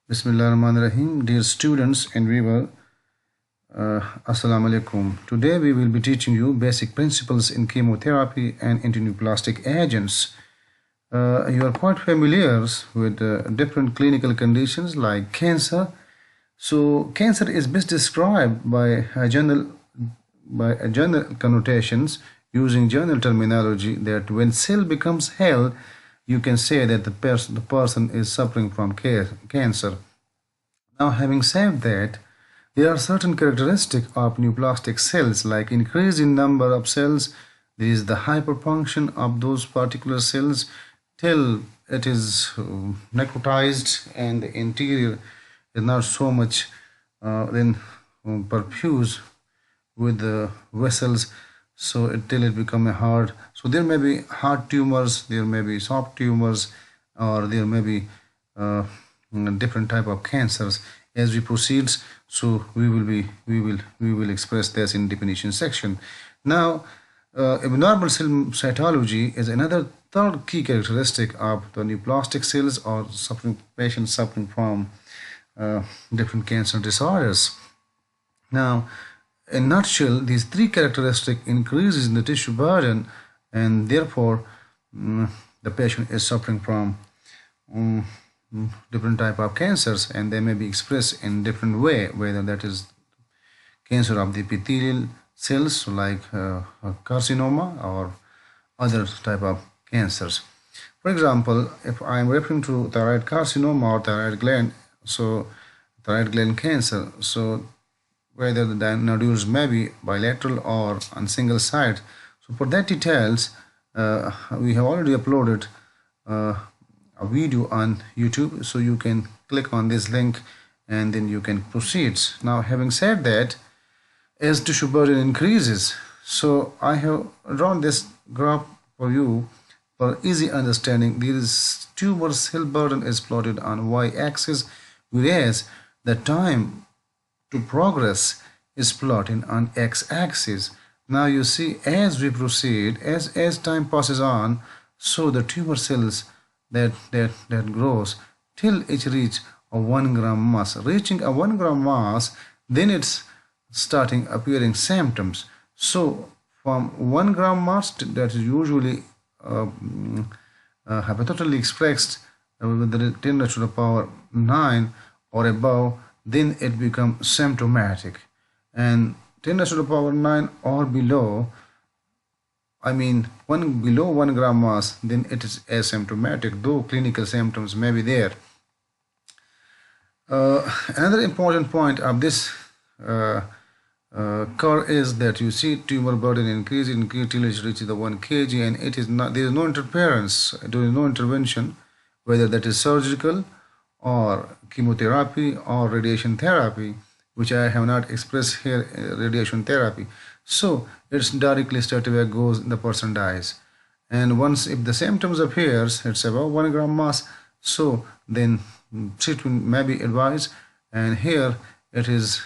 Bismillahirrahmanirrahim. Dear students and viewer, Assalamu alaikum. Today we will be teaching you basic principles in chemotherapy and antineoplastic agents. You are quite familiar with different clinical conditions like cancer. So cancer is best described by a general connotations using general terminology that when cell becomes hell, you can say that the person is suffering from cancer. Now, having said that, there are certain characteristics of neoplastic cells, like increase in number of cells. There is the hyperfunction of those particular cells till it is necrotized and the interior is not so much then perfused with the vessels, so till it become a hard. So there may be hard tumors, there may be soft tumors, or there may be different type of cancers as we proceed. So we will express this in definition section. Now abnormal cell cytology is another third key characteristic of the neoplastic cells or patients suffering from different cancer disorders. Now, in a nutshell, these three characteristics increases in the tissue burden, and therefore the patient is suffering from different type of cancers, and they may be expressed in different way, whether that is cancer of the epithelial cells like carcinoma or other type of cancers. For example, if I am referring to thyroid carcinoma or thyroid gland, so thyroid gland cancer, so whether the nodules may be bilateral or on single side. So for that details, we have already uploaded a video on YouTube, so you can click on this link and then you can proceed. Now, having said that, as tissue burden increases, so I have drawn this graph for you for easy understanding. There is tumor cell burden is plotted on y-axis, whereas the time to progress is plotted on x-axis. Now you see, as we proceed, as time passes on, so the tumor cells that grows till it reach a 1 gram mass. Reaching a 1 gram mass, then it's starting appearing symptoms. So from 1 gram mass, that is usually hypothetically expressed with the 10 to the power 9 or above, then it becomes symptomatic. And 10 to the power 9 or below, I mean below 1 gram mass, then it is asymptomatic, though clinical symptoms may be there. Another important point of this curve is that you see tumor burden increasing till it reaches the 1 kg, and it is not, there is no interference, there is no intervention, whether that is surgical or chemotherapy or radiation therapy, which I have not expressed here, radiation therapy. So it's directly straight away goes, the person dies. And once if the symptoms appears, it's above 1 gram mass, so then treatment may be advised. And here it is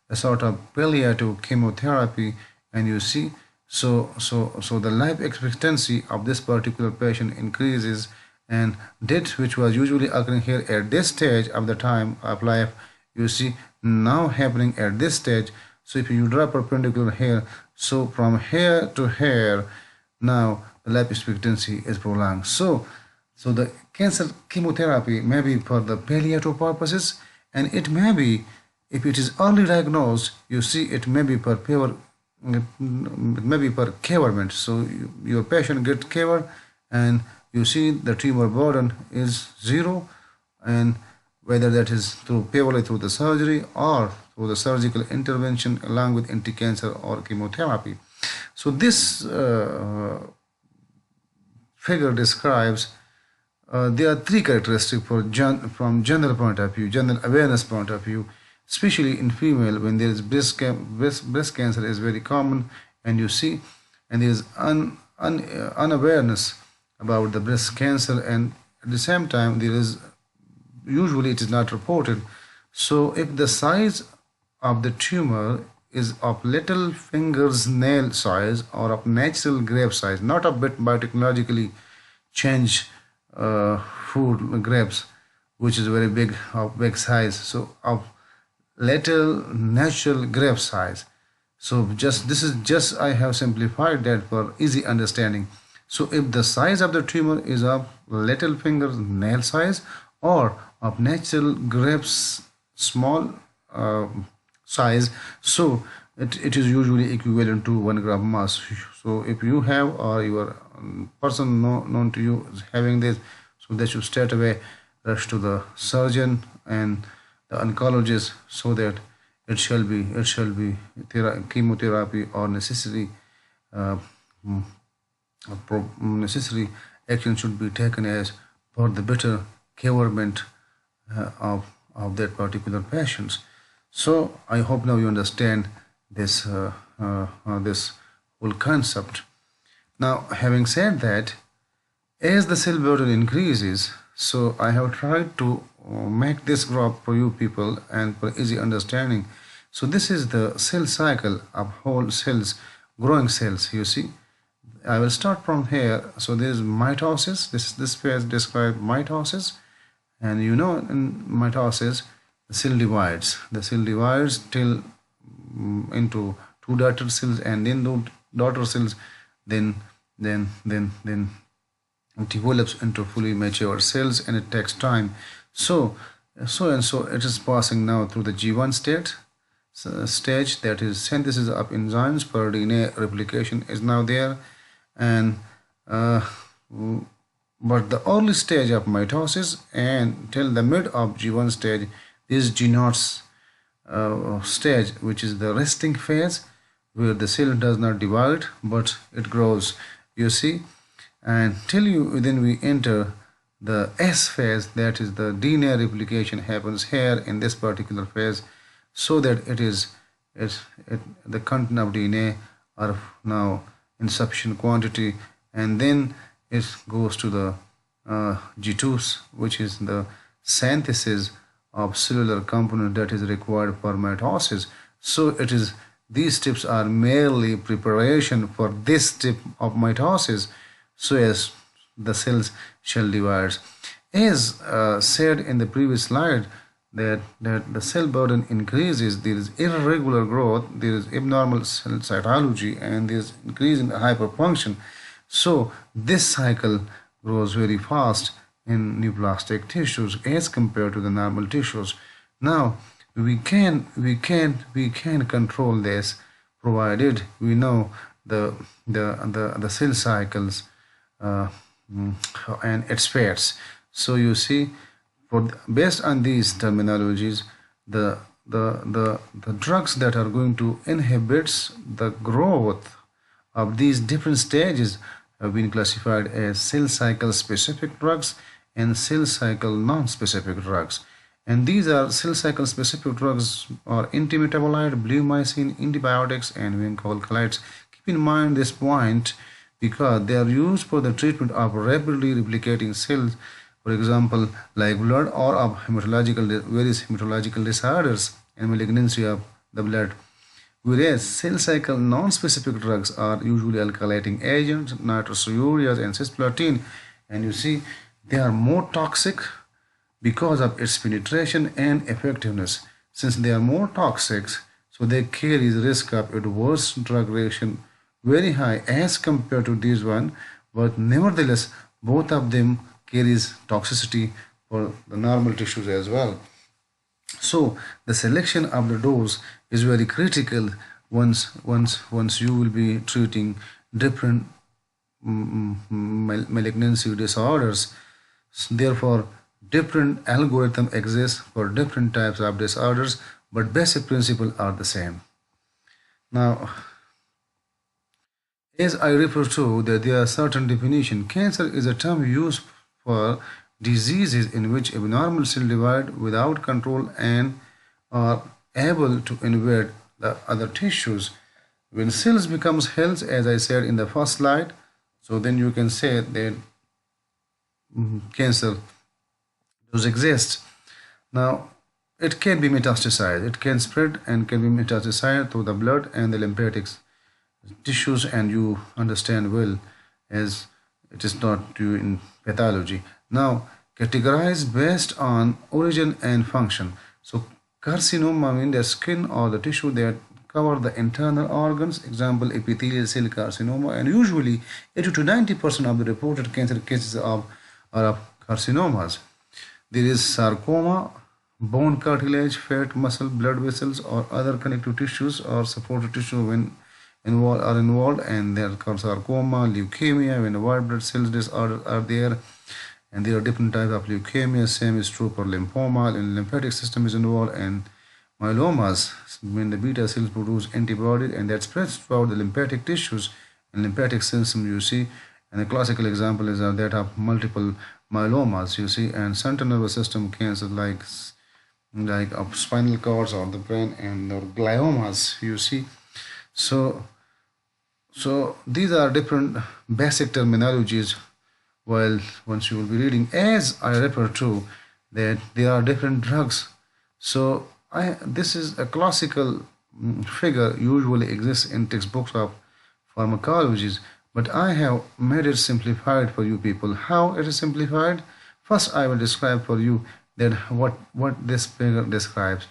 a sort of palliative chemotherapy, and you see, so the life expectancy of this particular patient increases, and death, which was usually occurring here at this stage of the time of life, you see now happening at this stage. So if you draw perpendicular here, so from here to here, now the life expectancy is prolonged. So the cancer chemotherapy may be for the palliative purposes, and it may be, if it is early diagnosed, you see, it may be for curement. So your patient gets cured, and you see the tumor burden is 0, and whether that is purely through the surgery or through the surgical intervention along with anti-cancer or chemotherapy. So this figure describes there are three characteristics from general point of view, general awareness point of view, especially in female when there is breast cancer is very common, and you see, and there is unawareness about the breast cancer, and at the same time there is usually it is not reported. So if the size of the tumor is of little finger's nail size or of natural grape size, not of biotechnologically changed food grapes, which is very big, of big size, so of little natural grape size. So just this is just I have simplified that for easy understanding. So if the size of the tumor is of little finger nail size or of natural grapes small uh, size, so it is usually equivalent to 1 gram mass. So if you have or your person known to you is having this, so they should straight away rush to the surgeon and the oncologist, so that it shall be chemotherapy or necessary uh, mm, necessary action should be taken as for the better curement of that particular patients. So I hope now you understand this whole concept. Now, having said that, as the cell burden increases, so I have tried to make this graph for you people and for easy understanding. So this is the cell cycle of whole cells, growing cells. You see, I will start from here. So there is mitosis. This phase describes mitosis, and you know in mitosis the cell divides. The cell divides till into two daughter cells, and then those daughter cells then then it develops into fully mature cells, and it takes time. So it is passing now through the G1 stage, that is synthesis of enzymes for DNA replication is now there, and uh, but the early stage of mitosis and till the mid of G1 stage is G0 stage, which is the resting phase, where the cell does not divide but it grows. You see, and till you then we enter the S phase, that is the DNA replication happens here in this particular phase, so that the content of DNA are now in sufficient quantity, and then it goes to the G2s, which is the synthesis of cellular component that is required for mitosis. So it is these steps are merely preparation for this step of mitosis, so as the cells shall divide. As said in the previous slide, that the cell burden increases, there is irregular growth, there is abnormal cell cytology, and there is increase in hyperfunction. So this cycle grows very fast in neoplastic tissues as compared to the normal tissues. Now we can control this, provided we know the cell cycles uh, and its fates. So you see, based on these terminologies, the drugs that are going to inhibit the growth of these different stages have been classified as cell cycle specific drugs and cell cycle non-specific drugs. And these are cell cycle specific drugs are antimetabolite, bleomycin, antibiotics, and vincolcolides. Keep in mind this point because they are used for the treatment of rapidly replicating cells, for example, like blood or of various hematological disorders and malignancy of the blood. Whereas cell cycle non-specific drugs are usually alkylating agents, nitrosoureas, and cisplatin, and you see they are more toxic because of its penetration and effectiveness. Since they are more toxic, so they carry the risk of adverse drug reaction very high as compared to this one, but nevertheless both of them carries toxicity for the normal tissues as well. So the selection of the dose is very critical once you will be treating different malignancy disorders. Therefore, different algorithm exists for different types of disorders, but basic principles are the same. Now, as I refer to that there are certain definition. Cancer is a term used for diseases in which abnormal cell divide without control and are able to invade the other tissues. When cells becomes health, as I said in the first slide, so then you can say that cancer does exist. Now, it can be metastasized. It can spread and can be metastasized through the blood and the lymphatic tissues, and you understand well as it is not due in pathology. Now, categorized based on origin and function. So carcinoma means the skin or the tissue that cover the internal organs, example epithelial cell carcinoma, and usually 80 to 90% of the reported cancer cases are of carcinomas. There is sarcoma, bone cartilage, fat, muscle, blood vessels, or other connective tissues or supportive tissue when involved, and there are sarcoma, leukemia, when white blood cells disorder are there, and there are different types of leukemia. Same is true for lymphoma, and lymphatic system is involved, and myelomas when the beta cells produce antibodies and that spreads throughout the lymphatic tissues and lymphatic system, you see. And the classical example is that of multiple myelomas, you see, and central nervous system cancer like of spinal cords or the brain and or gliomas, you see. So these are different basic terminologies. While once you will be reading, as I refer to, that there are different drugs. So this is a classical figure usually exists in textbooks of pharmacologies, but I have made it simplified for you people. How it is simplified? First, I will describe for you that what this figure describes.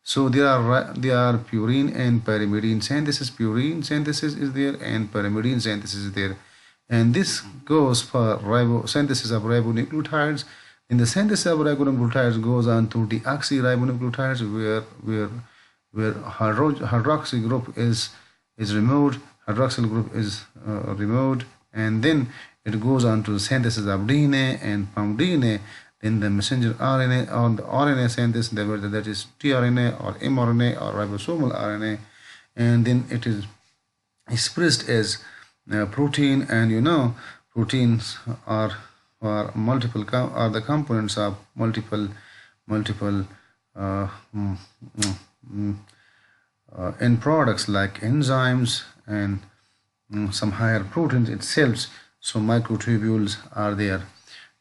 So there are purine and pyrimidine synthesis. Purine synthesis is there and pyrimidine synthesis is there, and this goes for synthesis of ribonucleotides. In the synthesis of ribonucleotides goes on to deoxyribonucleotides, where hydroxy group is removed, hydroxyl group is removed, and then it goes on to synthesis of DNA, and from DNA then the messenger RNA or the RNA synthesis, that is tRNA or mRNA or ribosomal RNA, and then it is expressed as protein. And you know, proteins are the components of multiple end products like enzymes and some higher proteins itself. So microtubules are there.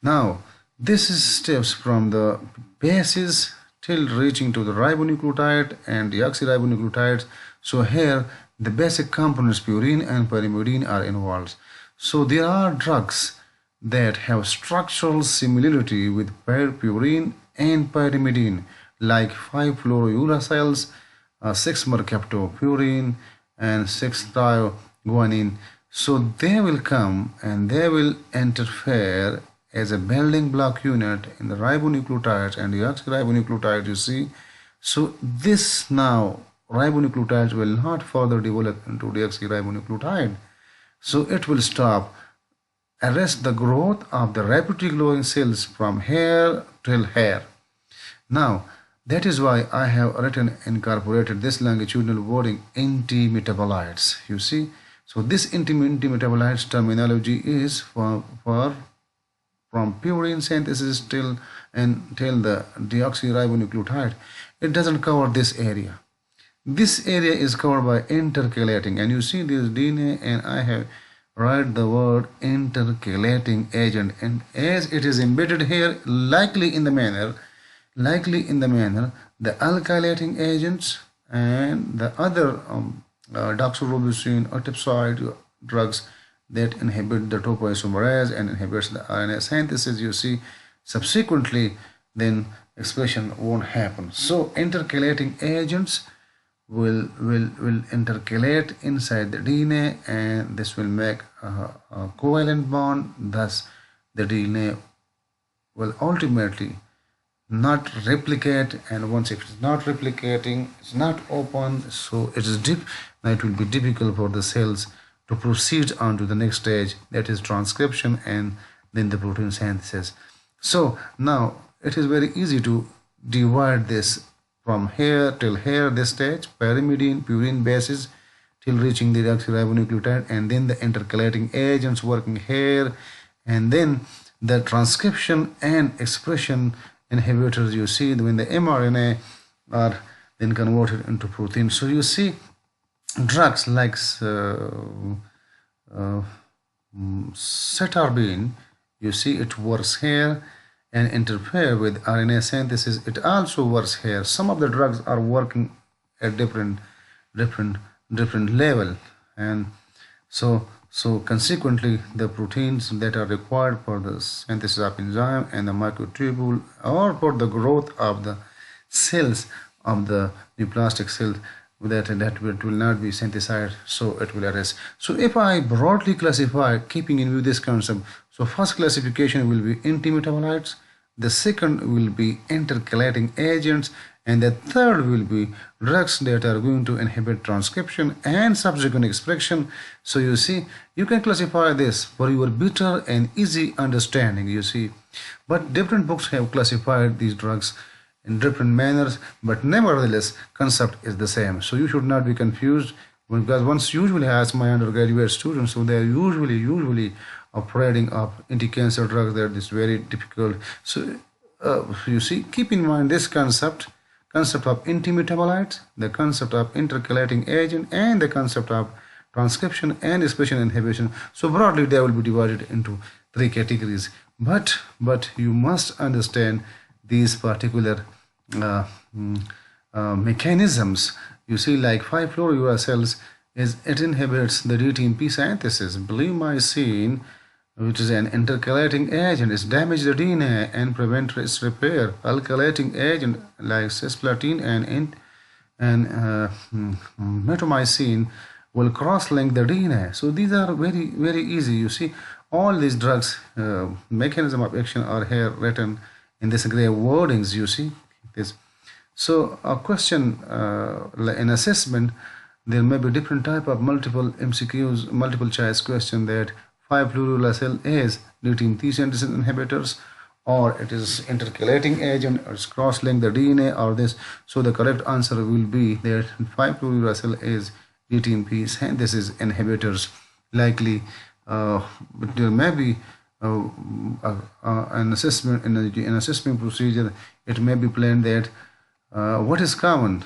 Now this is steps from the bases till reaching to the ribonucleotide and deoxyribonucleotides. So here the basic components purine and pyrimidine are involved. So there are drugs that have structural similarity with purine and pyrimidine, like 5-fluorouracils, 6-mercaptopurine, and 6-thioguanine. So they will come and they will interfere as a building block unit in the ribonucleotides and deoxyribonucleotides, you see. So this now ribonucleotides will not further develop into deoxyribonucleotide. So it will arrest the growth of the rapidly growing cells from here till here. Now that is why I have incorporated this longitudinal wording, antimetabolites, you see. So this antimetabolites terminology is from purine synthesis till the deoxyribonucleotide. It doesn't cover this area. This area is covered by intercalating, and you see this DNA, and I have write the word intercalating agent, and as it is embedded here, likely in the manner the alkylating agents and the other doxorubicin or tryptoid drugs that inhibit the topoisomerase and inhibits the RNA synthesis, you see. Subsequently then expression won't happen. So intercalating agents will intercalate inside the DNA, and this will make a covalent bond. Thus the DNA will ultimately not replicate, and once it is not replicating, it's not open, so it will be difficult for the cells to proceed on to the next stage, that is transcription and then the protein synthesis. So now it is very easy to divide this from here till here, this stage, pyrimidine, purine bases till reaching the deoxyribonucleotide, and then the intercalating agents working here, and then the transcription and expression inhibitors, you see, when the mRNA are then converted into protein. So you see drugs like cetarbine, you see it works here and interfere with RNA synthesis. It also works here. Some of the drugs are working at different level, and so So consequently, the proteins that are required for the synthesis of enzyme and the microtubule or for the growth of the cells of the neoplastic cell that will not be synthesized, so it will arrest. So if I broadly classify, keeping in view this concept, so first classification will be antimetabolites, the second will be intercalating agents, and the third will be drugs that are going to inhibit transcription and subsequent expression. So you see, you can classify this for your better and easy understanding, you see. But different books have classified these drugs in different manners, but nevertheless concept is the same. So you should not be confused, because once usually ask my undergraduate students, so they are usually operating of anti-cancer drugs, that is very difficult. So you see, keep in mind this concept of antimetabolites, the concept of intercalating agent, and the concept of transcription and expression inhibition. So broadly they will be divided into three categories, but you must understand these particular mechanisms. You see, like 5-fluorouracils it inhibits the DTMP synthesis. Bleomycin, which is an intercalating agent, is damage the DNA and prevent its repair. Alkylating agent like cisplatin and metomycin will cross-link the DNA. So these are very easy. You see, all these drugs mechanism of action are here written in this gray wordings. You see this. So a question in assessment, there may be different type of multiple MCQs, multiple choice question, that 5-fluorouracil is DTMP synthesis inhibitors, or it is intercalating agent, or it's cross-link the DNA, or this. So the correct answer will be that 5-fluorouracil is DTMP synthesis inhibitors. Likely, but there may be an assessment in an assessment procedure. It may be planned that what is common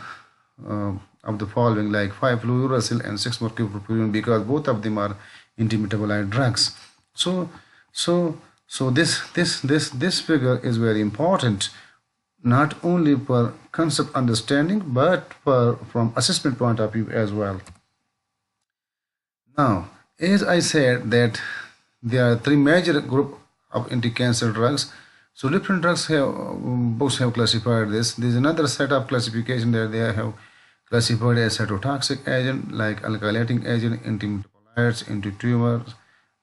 of the following, like 5-fluorouracil and 6-mercaptopurine, because both of them are antimetabolite drugs. So this figure is very important, not only for concept understanding, but from assessment point of view as well. Now, as I said that there are three major group of anti-cancer drugs. So different drugs have books have classified this. There is another set of classification that they have classified as cytotoxic agent, like alkylating agent, antimetabolites, anti-tumors,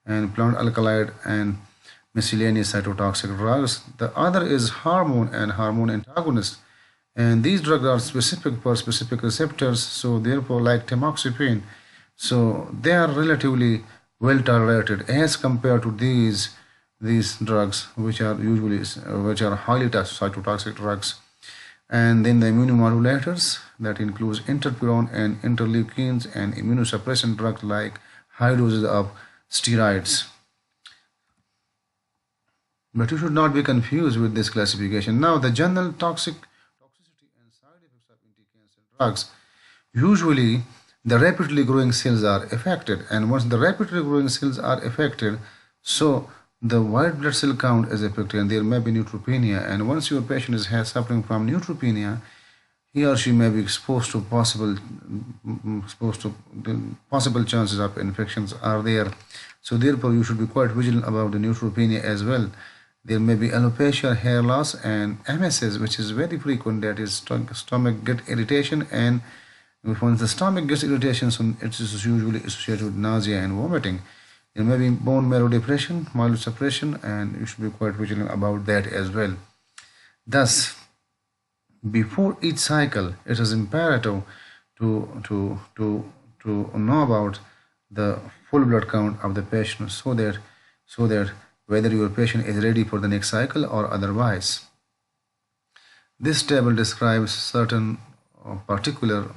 and plant alkaloid, and miscellaneous cytotoxic drugs. The other is hormone and hormone antagonists, and these drugs are specific for specific receptors. So therefore, like tamoxifen, so they are relatively well tolerated as compared to these drugs, which are highly cytotoxic drugs. And then the immunomodulators, that includes interferon and interleukins, and immunosuppressant drugs like high doses of steroids. But you should not be confused with this classification. Now, the general toxicity and side effects of anti-cancer drugs. Usually, the rapidly growing cells are affected, and once the rapidly growing cells are affected, so the white blood cell count is affected, and there may be neutropenia. And once your patient is suffering from neutropenia, he or she may be exposed to possible chances of infections are there. So therefore, you should be quite vigilant about the neutropenia as well. There may be alopecia, hair loss, and MSS, which is very frequent. That is stomach gut irritation, and once the stomach gets irritation, so it is usually associated with nausea and vomiting. There may be bone marrow depression, myelosuppression, and you should be quite vigilant about that as well. Thus, before each cycle, it is imperative to know about the full blood count of the patient, so that whether your patient is ready for the next cycle or otherwise. This table describes certain particular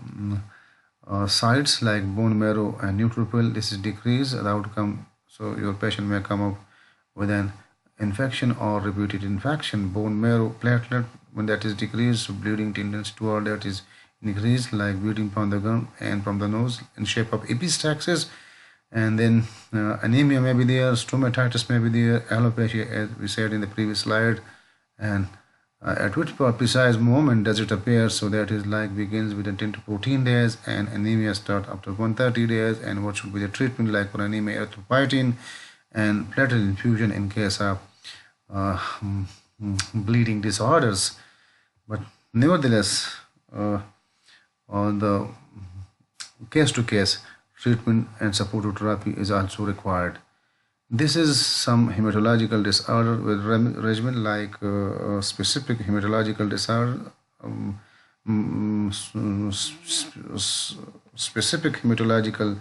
sites like bone marrow and neutrophil. This is decreased the outcome, so your patient may come up with an infection or repeated infection. Bone marrow platelet, when that is decreased, so bleeding tendency toward that is increased, like bleeding from the gum and from the nose in shape of epistaxis. And then anemia may be there, stomatitis may be there, alopecia, as we said in the previous slide, and At which precise moment does it appear? So that is like begins within 10 to 14 days, and anemia start after 130 days. And what should be the treatment like for anemia? Erythropoietin and platelet infusion in case of uh, bleeding disorders. But nevertheless, the case to case treatment and supportive therapy is also required. This is some hematological disorder with regimen like specific hematological disorder, um, specific hematological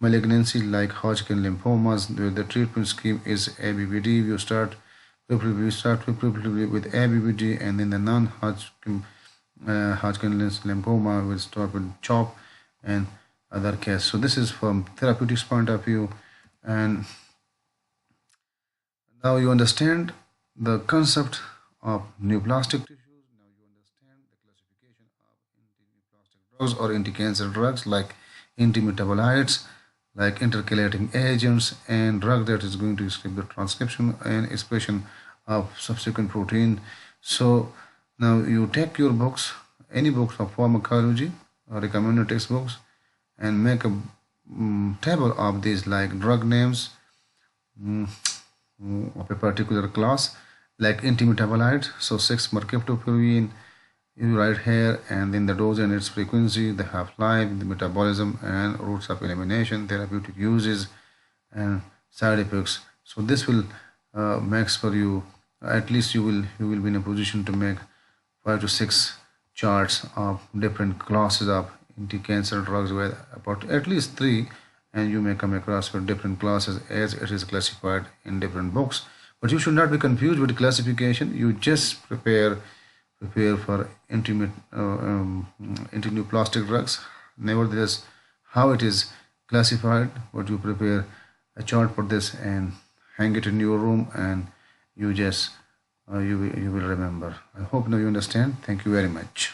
malignancy like Hodgkin lymphomas. The treatment scheme is ABBD. We start preferably with ABBD, and then the non-Hodgkin Hodgkin lymphoma will start with CHOP and other cases. So this is from therapeutics point of view, and now you understand the concept of neoplastic tissues. Now you understand the classification of antineoplastic drugs or anti-cancer drugs like antimetabolites, like intercalating agents, and drug that is going to skip the transcription and expression of subsequent protein. So now you take your books, any books of pharmacology, recommended textbooks, and make a table of these like drug names, mm, of a particular class like antimetabolite. So 6 mercaptopurine you write here, and then the dose and its frequency, the half-life, the metabolism, and routes of elimination, therapeutic uses, and side effects. So this will makes for you, at least you will be in a position to make 5 to 6 charts of different classes of anti-cancer drugs, with about at least 3, and you may come across with different classes as it is classified in different books. But you should not be confused with classification. You just prepare for antineoplastic drugs. Nevertheless, how it is classified, what you prepare a chart for this and hang it in your room, and you just you will remember. I hope now you understand. Thank you very much.